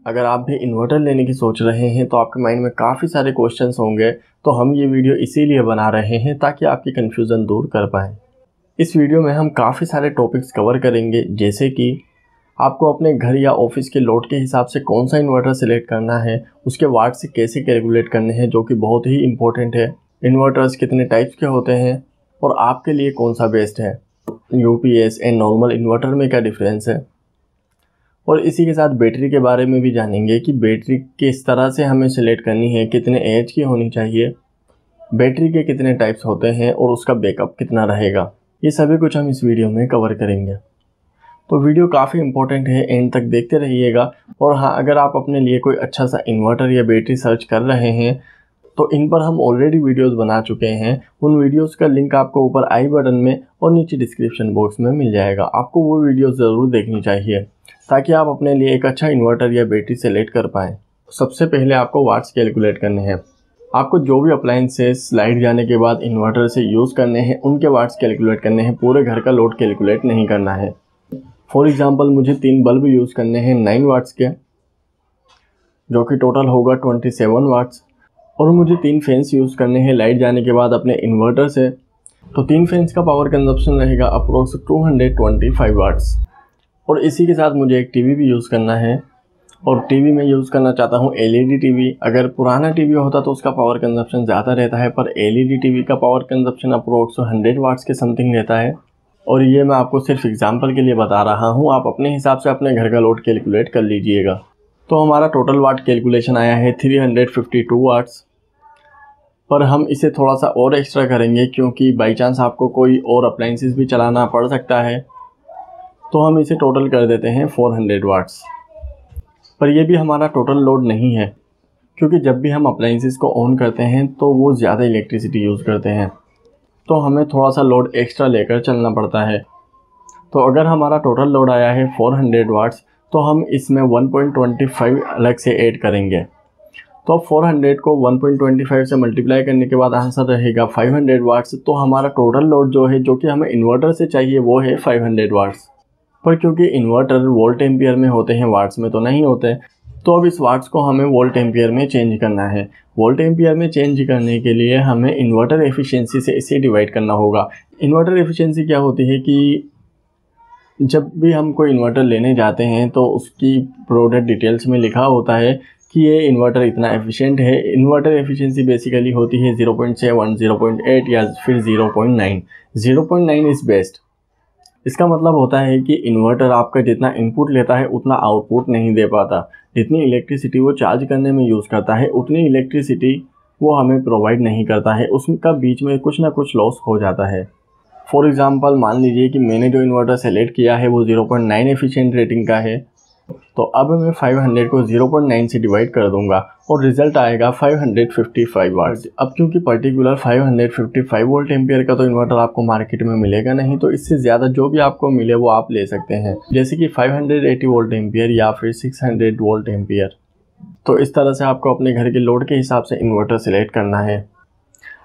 अगर आप भी इन्वर्टर लेने की सोच रहे हैं तो आपके माइंड में काफ़ी सारे क्वेश्चंस होंगे, तो हम ये वीडियो इसीलिए बना रहे हैं ताकि आपकी कन्फ्यूज़न दूर कर पाएँ। इस वीडियो में हम काफ़ी सारे टॉपिक्स कवर करेंगे, जैसे कि आपको अपने घर या ऑफिस के लोड के हिसाब से कौन सा इन्वर्टर सेलेक्ट करना है, उसके वाट से कैसे कैलकुलेट करने हैं जो कि बहुत ही इंपॉर्टेंट है, इन्वर्टर्स कितने टाइप्स के होते हैं और आपके लिए कौन सा बेस्ट है, यूपीएस एंड नॉर्मल इन्वर्टर में क्या डिफरेंस है, और इसी के साथ बैटरी के बारे में भी जानेंगे कि बैटरी किस तरह से हमें सेलेक्ट करनी है, कितने एच की होनी चाहिए, बैटरी के कितने टाइप्स होते हैं और उसका बैकअप कितना रहेगा। ये सभी कुछ हम इस वीडियो में कवर करेंगे। तो वीडियो काफ़ी इंपॉर्टेंट है, एंड तक देखते रहिएगा। और हाँ, अगर आप अपने लिए कोई अच्छा सा इन्वर्टर या बैटरी सर्च कर रहे हैं तो इन पर हम ऑलरेडी वीडियोस बना चुके हैं। उन वीडियोस का लिंक आपको ऊपर आई बटन में और नीचे डिस्क्रिप्शन बॉक्स में मिल जाएगा। आपको वो वीडियोस ज़रूर देखनी चाहिए ताकि आप अपने लिए एक अच्छा इन्वर्टर या बैटरी सेलेक्ट कर पाएँ। सबसे पहले आपको वाट्स कैलकुलेट करने हैं। आपको जो भी अप्लायंसेस लाइट जाने के बाद इन्वर्टर से यूज़ करने हैं उनके वाट्स कैलकुलेट करने हैं, पूरे घर का लोड कैलकुलेट नहीं करना है। फॉर एग्ज़ाम्पल मुझे 3 बल्ब यूज़ करने हैं 9 वाट्स के, जो कि टोटल होगा 27 वाट्स, और मुझे 3 फैंस यूज़ करने हैं लाइट जाने के बाद अपने इन्वर्टर से, तो 3 फैंस का पावर कंजप्शन रहेगा अप्रोक्स 225 वाट्स। और इसी के साथ मुझे एक टीवी भी यूज़ करना है, और टीवी में यूज़ करना चाहता हूँ एलईडी टीवी। अगर पुराना टीवी होता तो उसका पावर कंजप्शन ज़्यादा रहता है, पर एलईडी टीवी का पावर कंजप्शन अप्रोक्स 100 वाट्स के समथिंग रहता है। और ये मैं आपको सिर्फ एग्जांपल के लिए बता रहा हूँ, आप अपने हिसाब से अपने घर का लोड कैलकुलेट कर लीजिएगा। तो हमारा टोटल वाट कैलकुलेशन आया है 352 वाट्स, पर हम इसे थोड़ा सा और एक्स्ट्रा करेंगे क्योंकि बाई चांस आपको कोई और अप्लायंसेस भी चलाना पड़ सकता है, तो हम इसे टोटल कर देते हैं 400 वाट्स। पर यह भी हमारा टोटल लोड नहीं है, क्योंकि जब भी हम अप्लायंसेस को ऑन करते हैं तो वो ज़्यादा इलेक्ट्रिसिटी यूज़ करते हैं, तो हमें थोड़ा सा लोड एक्स्ट्रा लेकर चलना पड़ता है। तो अगर हमारा टोटल लोड आया है 400 वाट्स, तो हम इसमें 1.25 अलग से ऐड करेंगे। तो 400 को 1.25 से मल्टीप्लाई करने के बाद आंसर रहेगा 500 वाट्स। तो हमारा टोटल लोड जो है, जो कि हमें इन्वर्टर से चाहिए, वो है 500 वाट्स। पर क्योंकि इन्वर्टर वोल्ट एम्पियर में होते हैं, वाट्स में तो नहीं होते, तो अब इस वाट्स को हमें वोल्ट एम्पियर में चेंज करना है। वोल्ट एम्पियर में चेंज करने के लिए हमें इन्वर्टर एफिशिएंसी से इसे डिवाइड करना होगा। इन्वर्टर एफिशिएंसी क्या होती है कि जब भी हम कोई इन्वर्टर लेने जाते हैं तो उसकी प्रोडक्ट डिटेल्स में लिखा होता है कि ये इन्वर्टर इतना एफिशिएंट है। इन्वर्टर एफिशिएंसी बेसिकली होती है 0.7, 0.8 या फिर 0.9। 0.9 इज़ बेस्ट। इसका मतलब होता है कि इन्वर्टर आपका जितना इनपुट लेता है उतना आउटपुट नहीं दे पाता। जितनी इलेक्ट्रिसिटी वो चार्ज करने में यूज़ करता है उतनी इलेक्ट्रिसिटी वो हमें प्रोवाइड नहीं करता है, उसका बीच में कुछ ना कुछ लॉस हो जाता है। फॉर एग्ज़ाम्पल मान लीजिए कि मैंने जो इन्वर्टर सेलेक्ट किया है वो 0.9 एफिशिएंट रेटिंग का है, तो अब मैं 500 को 0.9 से डिवाइड कर दूंगा और रिज़ल्ट आएगा 555 वाट्स। अब क्योंकि पर्टिकुलर 555 वोल्ट एम्पियर का तो इन्वर्टर आपको मार्केट में मिलेगा नहीं, तो इससे ज़्यादा जो भी आपको मिले वो आप ले सकते हैं, जैसे कि 580 वोल्ट एम्पियर या फिर 600 वोल्ट एम्पियर। तो इस तरह से आपको अपने घर के लोड के हिसाब से इन्वर्टर सेलेक्ट करना है।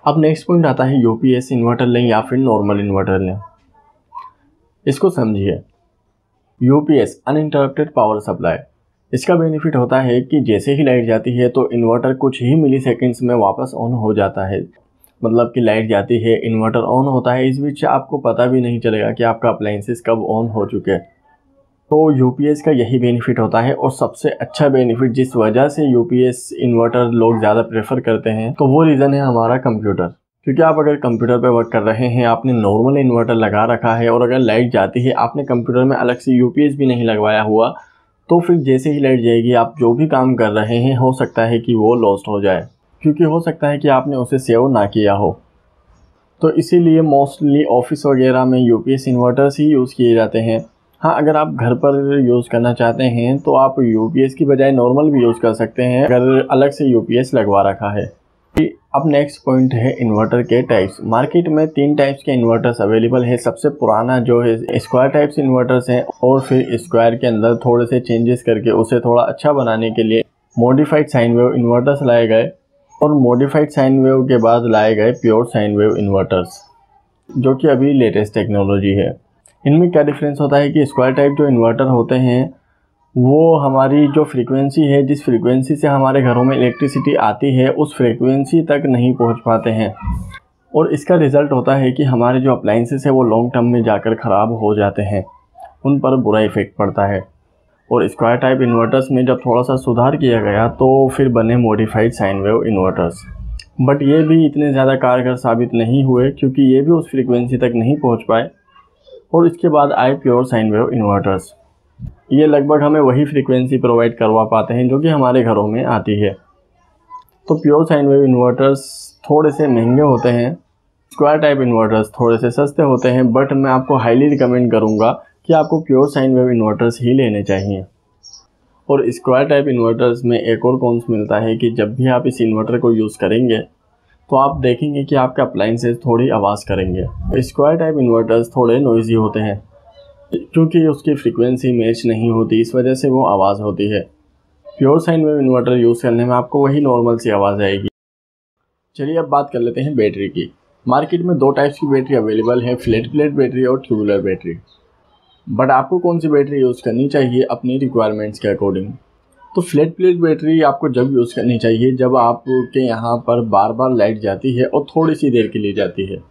अब नेक्स्ट पॉइंट आता है यूपीएस इन्वर्टर लें या फिर नॉर्मल इन्वर्टर लें। इसको समझिए। यूपीएस अनइंटरप्टेड पावर सप्लाई, इसका बेनिफिट होता है कि जैसे ही लाइट जाती है तो इन्वर्टर कुछ ही मिली सेकेंड्स में वापस ऑन हो जाता है। मतलब कि लाइट जाती है, इन्वर्टर ऑन होता है, इस बीच आपको पता भी नहीं चलेगा कि आपका अप्लायंसेस कब ऑन हो चुके। तो यूपीएस का यही बेनिफिट होता है। और सबसे अच्छा बेनिफिट जिस वजह से यूपीएस इन्वर्टर लोग ज़्यादा प्रेफर करते हैं, तो वो रीज़न है हमारा कंप्यूटर। क्योंकि आप अगर कंप्यूटर पे वर्क कर रहे हैं, आपने नॉर्मल इन्वर्टर लगा रखा है और अगर लाइट जाती है, आपने कंप्यूटर में अलग से यूपीएस भी नहीं लगवाया हुआ, तो फिर जैसे ही लाइट जाएगी आप जो भी काम कर रहे हैं हो सकता है कि वो लॉस्ट हो जाए, क्योंकि हो सकता है कि आपने उसे सेव ना किया हो। तो इसीलिए मोस्टली ऑफिस वगैरह में यूपीएस इन्वर्टर्स ही यूज़ किए जाते हैं। हाँ, अगर आप घर पर यूज़ करना चाहते हैं तो आप यूपीएस की बजाय नॉर्मल भी यूज़ कर सकते हैं, अगर अलग से यूपीएस लगवा रखा है। अब नेक्स्ट पॉइंट है इन्वर्टर के टाइप्स। मार्केट में 3 टाइप्स के इन्वर्टर्स अवेलेबल है। सबसे पुराना जो है स्क्वायर टाइप्स इन्वर्टर्स हैं, और फिर स्क्वायर के अंदर थोड़े से चेंजेस करके उसे थोड़ा अच्छा बनाने के लिए मॉडिफाइड साइन वेव इन्वर्टर्स लाए गए, और मॉडिफाइड साइन वेव के बाद लाए गए प्योर साइन वेव इन्वर्टर्स, जो कि अभी लेटेस्ट टेक्नोलॉजी है। इनमें क्या डिफरेंस होता है कि स्क्वायर टाइप जो इन्वर्टर होते हैं वो हमारी जो फ्रीक्वेंसी है, जिस फ्रीक्वेंसी से हमारे घरों में इलेक्ट्रिसिटी आती है, उस फ्रीक्वेंसी तक नहीं पहुंच पाते हैं। और इसका रिज़ल्ट होता है कि हमारे जो अप्लाइंसेस है वो लॉन्ग टर्म में जाकर ख़राब हो जाते हैं, उन पर बुरा इफ़ेक्ट पड़ता है। और स्क्वायर टाइप इन्वर्टर्स में जब थोड़ा सा सुधार किया गया तो फिर बने modified sine wave inverters, but ये भी इतने ज़्यादा कारगर साबित नहीं हुए क्योंकि ये भी उस फ्रीक्वेंसी तक नहीं पहुंच पाए। और इसके बाद आए प्योर साइन वेव इन्वर्टर्स। ये लगभग हमें वही फ्रीक्वेंसी प्रोवाइड करवा पाते हैं जो कि हमारे घरों में आती है। तो प्योर साइन वेव इन्वर्टर्स थोड़े से महंगे होते हैं, स्क्वायर टाइप इन्वर्टर्स थोड़े से सस्ते होते हैं, बट मैं आपको हाईली रिकमेंड करूँगा कि आपको प्योर साइन वेव इन्वर्टर्स ही लेने चाहिए। और स्क्वायर टाइप इन्वर्टर्स में एक और कॉन्स मिलता है कि जब भी आप इस इन्वर्टर को यूज़ करेंगे तो आप देखेंगे कि आपके अप्लाइंसेस थोड़ी आवाज़ करेंगे। स्क्वायर टाइप इन्वर्टर्स थोड़े नॉइज़ी होते हैं क्योंकि उसकी फ्रीक्वेंसी मैच नहीं होती, इस वजह से वो आवाज़ होती है। Pure sine wave inverter use करने में आपको वही नॉर्मल सी आवाज़ आएगी। चलिए अब बात कर लेते हैं बैटरी की। मार्केट में 2 टाइप्स की बैटरी अवेलेबल है, फ्लैट प्लेट बैटरी और ट्यूबुलर बैटरी। बट आपको कौन सी बैटरी यूज़ करनी चाहिए अपनी रिक्वायरमेंट्स के अकॉर्डिंग? तो फ्लैट प्लेट बैटरी आपको जब यूज़ करनी चाहिए जब आपके यहाँ पर बार बार लाइट जाती है और थोड़ी सी देर के लिए जाती है,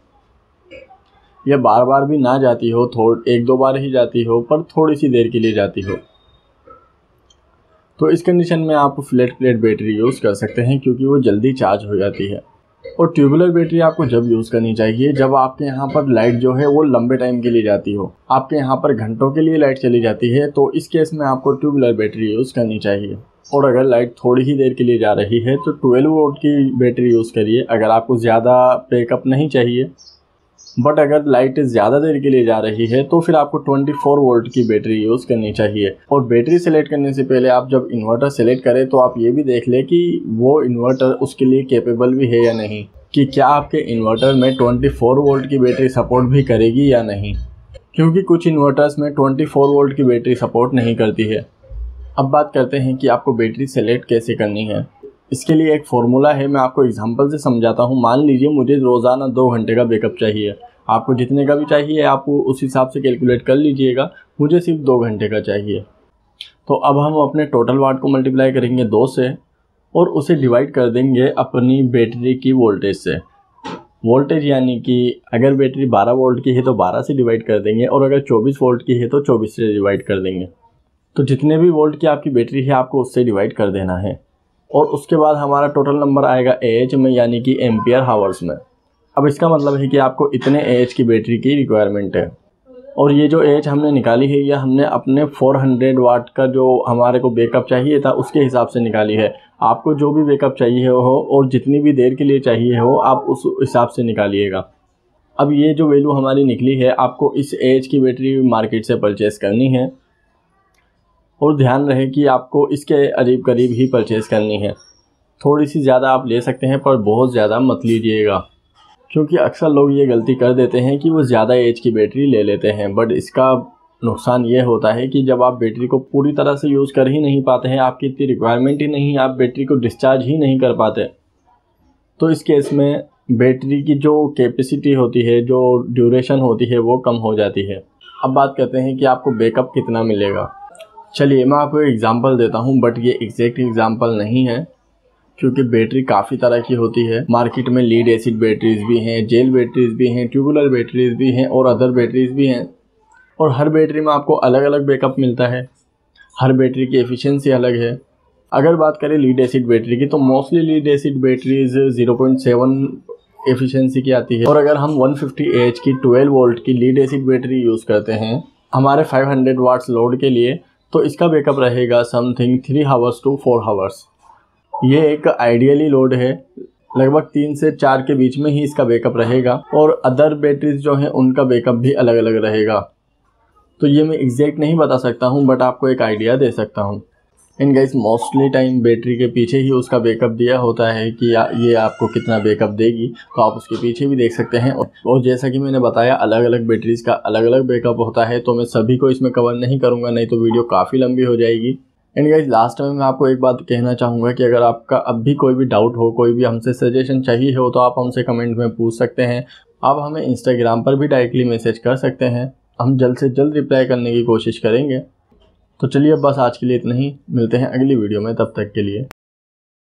या बार बार भी ना जाती हो, 1-2 बार ही जाती हो पर थोड़ी सी देर के लिए जाती हो, तो इस कंडीशन में आप फ्लैट प्लेट बैटरी यूज़ कर सकते हैं क्योंकि वो जल्दी चार्ज हो जाती है। और ट्यूबुलर बैटरी आपको जब यूज़ करनी चाहिए जब आपके यहाँ पर लाइट जो है वो लंबे टाइम के लिए जाती हो, आपके यहाँ पर घंटों के लिए लाइट चली जाती है, तो इस केस में आपको ट्यूबुलर बैटरी यूज़ करनी चाहिए। और अगर लाइट थोड़ी ही देर के लिए जा रही है तो 12 वोल्ट की बैटरी यूज़ करिए अगर आपको ज़्यादा बैकअप नहीं चाहिए। बट अगर लाइट ज़्यादा देर के लिए जा रही है तो फिर आपको 24 वोल्ट की बैटरी यूज़ करनी चाहिए। और बैटरी सेलेक्ट करने से पहले आप जब इन्वर्टर सेलेक्ट करें तो आप ये भी देख लें कि वो इन्वर्टर उसके लिए कैपेबल भी है या नहीं, कि क्या आपके इन्वर्टर में 24 वोल्ट की बैटरी सपोर्ट भी करेगी या नहीं, क्योंकि कुछ इन्वर्टर्स में 24 वोल्ट की बैटरी सपोर्ट नहीं करती है। अब बात करते हैं कि आपको बैटरी सेलेक्ट कैसे करनी है। इसके लिए एक फार्मूला है, मैं आपको एग्जांपल से समझाता हूँ। मान लीजिए मुझे रोज़ाना 2 घंटे का बैकअप चाहिए, आपको जितने का भी चाहिए आप उस हिसाब से कैलकुलेट कर लीजिएगा, मुझे सिर्फ 2 घंटे का चाहिए। तो अब हम अपने टोटल वाट को मल्टीप्लाई करेंगे 2 से और उसे डिवाइड कर देंगे अपनी बैटरी की वोल्टेज से। वोल्टेज यानी कि अगर बैटरी 12 वोल्ट की है तो 12 से डिवाइड कर देंगे और अगर 24 वोल्ट की है तो 24 से डिवाइड कर देंगे। तो जितने भी वोल्ट की आपकी बैटरी है आपको उससे डिवाइड कर देना है। और उसके बाद हमारा टोटल नंबर आएगा AH में, यानी कि एम्पियर हावर्स में। अब इसका मतलब है कि आपको इतने AH की बैटरी की रिक्वायरमेंट है। और ये जो AH हमने निकाली है यह हमने अपने 400 वाट का जो हमारे को बैकअप चाहिए था उसके हिसाब से निकाली है। आपको जो भी बैकअप चाहिए हो और जितनी भी देर के लिए चाहिए हो आप उस हिसाब से निकालिएगा। अब ये जो वैल्यू हमारी निकली है आपको इस AH की बैटरी मार्केट से परचेज़ करनी है। और ध्यान रहे कि आपको इसके करीब करीब ही परचेज़ करनी है। थोड़ी सी ज़्यादा आप ले सकते हैं पर बहुत ज़्यादा मत लीजिएगा, क्योंकि अक्सर लोग ये गलती कर देते हैं कि वो ज़्यादा AH की बैटरी ले लेते हैं। बट इसका नुकसान ये होता है कि जब आप बैटरी को पूरी तरह से यूज़ कर ही नहीं पाते हैं, आपकी इतनी रिक्वायरमेंट ही नहीं, आप बैटरी को डिस्चार्ज ही नहीं कर पाते, तो इस केस में बैटरी की जो कैपेसिटी होती है, जो ड्यूरेशन होती है वो कम हो जाती है। अब बात करते हैं कि आपको बैकअप कितना मिलेगा। चलिए मैं आपको एग्जांपल देता हूं, बट ये एग्जैक्ट एग्जांपल नहीं है क्योंकि बैटरी काफ़ी तरह की होती है। मार्केट में लीड एसिड बैटरीज भी हैं, जेल बैटरीज भी हैं, ट्यूबुलर बैटरीज भी हैं और अदर बैटरीज भी हैं। और हर बैटरी में आपको अलग अलग बैकअप मिलता है, हर बैटरी की एफिशिएंसी अलग है। अगर बात करें लीड एसिड बैटरी की तो mostly lead acid batteries 0.7 efficiency की आती है। और अगर हम 150 AH की 12 वोल्ट की लीड एसिड बैटरी यूज़ करते हैं हमारे 500 वाट्स लोड के लिए, तो इसका बैकअप रहेगा समथिंग 3 आवर्स टू 4 आवर्स। ये एक आइडियली लोड है, लगभग 3 से 4 के बीच में ही इसका बैकअप रहेगा। और अदर बैटरीज जो हैं उनका बैकअप भी अलग अलग रहेगा। तो ये मैं एग्जैक्ट नहीं बता सकता हूँ, बट आपको एक आइडिया दे सकता हूँ। And guys mostly time battery के पीछे ही उसका बैकअप दिया होता है कि ये आपको कितना बैकअप देगी, तो आप उसके पीछे भी देख सकते हैं। और जैसा कि मैंने बताया अलग अलग बैटरीज का अलग अलग बैकअप होता है, तो मैं सभी को इसमें कवर नहीं करूँगा, नहीं तो वीडियो काफ़ी लंबी हो जाएगी। एंड गाइस लास्ट में मैं आपको एक बात कहना चाहूँगा कि अगर आपका अब भी कोई भी डाउट हो, कोई भी हमसे सजेशन चाहिए हो, तो आप हमसे कमेंट में पूछ सकते हैं। आप हमें इंस्टाग्राम पर भी डायरेक्टली मैसेज कर सकते हैं, हम जल्द से जल्द रिप्लाई करने की कोशिश करेंगे। तो चलिए बस आज के लिए इतना ही, मिलते हैं अगली वीडियो में, तब तक के लिए।